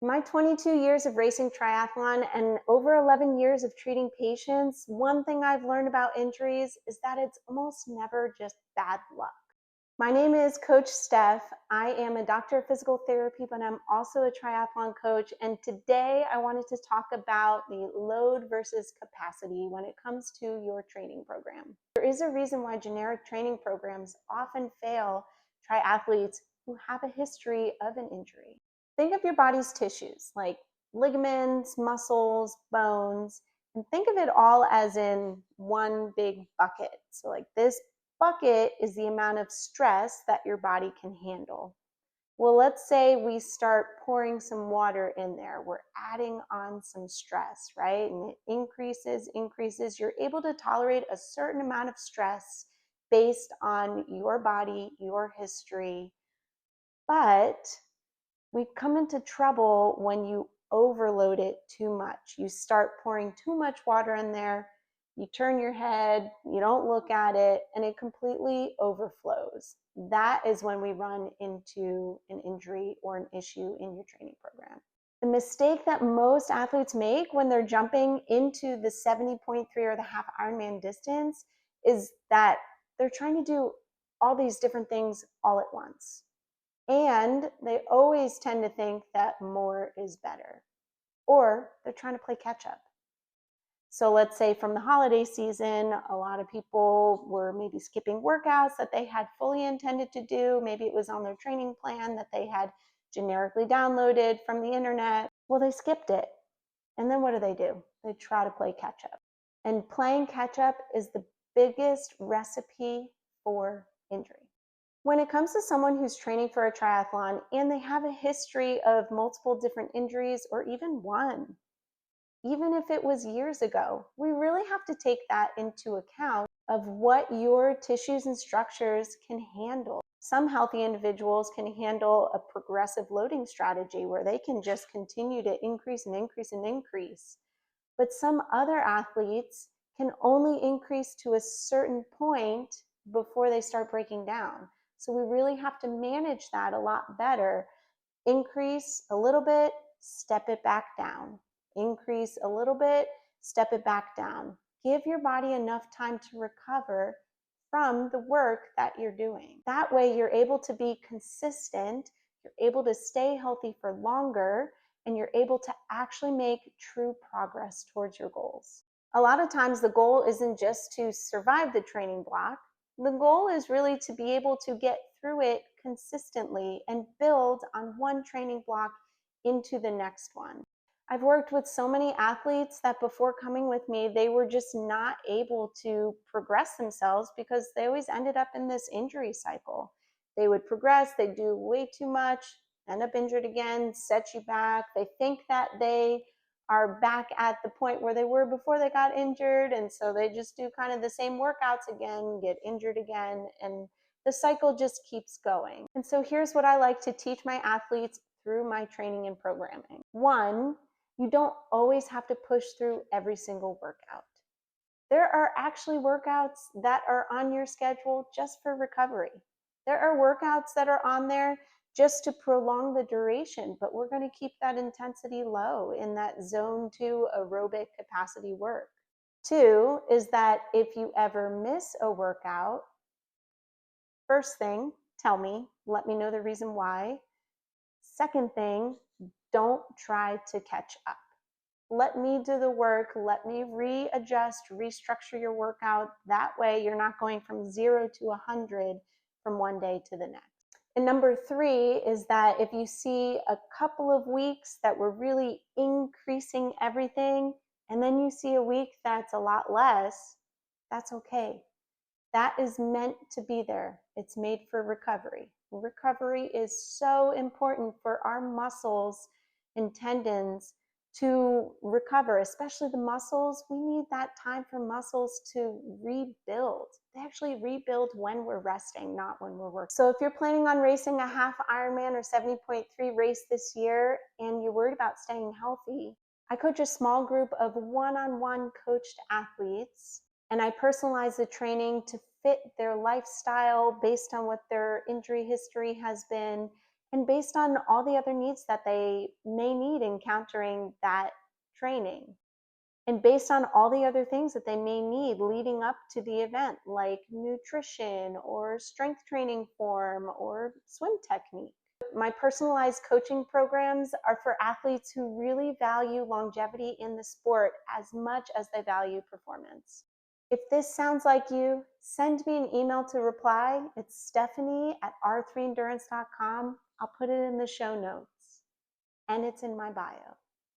In my 22 years of racing triathlon and over 11 years of treating patients, one thing I've learned about injuries is that it's almost never just bad luck. My name is Coach Steph. I am a doctor of physical therapy, but I'm also a triathlon coach. And today I wanted to talk about the load versus capacity when it comes to your training program. There is a reason why generic training programs often fail triathletes who have a history of an injury. Think of your body's tissues like ligaments, muscles, bones, and think of it all as in one big bucket. So, like this bucket is the amount of stress that your body can handle. Well, let's say we start pouring some water in there. We're adding on some stress, right? And it increases. You're able to tolerate a certain amount of stress based on your body, your history. But we come into trouble when you overload it too much. You start pouring too much water in there, you turn your head, you don't look at it, and it completely overflows. That is when we run into an injury or an issue in your training program. The mistake that most athletes make when they're jumping into the 70.3 or the half Ironman distance is that they're trying to do all these different things all at once. And they always tend to think that more is better, or they're trying to play catch up. So let's say from the holiday season, a lot of people were maybe skipping workouts that they had fully intended to do. Maybe it was on their training plan that they had generically downloaded from the internet. Well, they skipped it. And then what do? They try to play catch up. And playing catch up is the biggest recipe for injury. When it comes to someone who's training for a triathlon and they have a history of multiple different injuries or even one, even if it was years ago, we really have to take that into account of what your tissues and structures can handle. Some healthy individuals can handle a progressive loading strategy where they can just continue to increase and increase and increase. But some other athletes can only increase to a certain point before they start breaking down. So we really have to manage that a lot better. Increase a little bit, step it back down. Increase a little bit, step it back down. Give your body enough time to recover from the work that you're doing. That way you're able to be consistent, you're able to stay healthy for longer, and you're able to actually make true progress towards your goals. A lot of times the goal isn't just to survive the training block. The goal is really to be able to get through it consistently and build on one training block into the next one. I've worked with so many athletes that before coming with me, they were just not able to progress themselves because they always ended up in this injury cycle. They would progress, they'd do way too much, end up injured again, set you back. They think that they are back at the point where they were before they got injured, and so they just do kind of the same workouts again, get injured again, and the cycle just keeps going. And so here's what I like to teach my athletes through my training and programming. One, you don't always have to push through every single workout. There are actually workouts that are on your schedule just for recovery. There are workouts that are on there just to prolong the duration, but we're going to keep that intensity low in that zone 2 aerobic capacity work. Two is that if you ever miss a workout, first thing, tell me, let me know the reason why. Second thing, don't try to catch up. Let me do the work. Let me readjust, restructure your workout. That way you're not going from 0 to 100 from one day to the next. And number three is that if you see a couple of weeks that we're really increasing everything, and then you see a week that's a lot less, that's okay. That is meant to be there. It's made for recovery. Recovery is so important for our muscles and tendons to recover, especially the muscles. We need that time for muscles to rebuild. They actually rebuild when we're resting, not when we're working. So if you're planning on racing a half Ironman or 70.3 race this year and you're worried about staying healthy, I coach a small group of one-on-one coached athletes, and I personalize the training to fit their lifestyle based on what their injury history has been. and based on all the other needs that they may need encountering that training, and based on all the other things that they may need leading up to the event, like nutrition or strength training form or swim technique. My personalized coaching programs are for athletes who really value longevity in the sport as much as they value performance. If this sounds like you, send me an email to reply. It's Stephanie@r3endurance.com. I'll put it in the show notes, and it's in my bio.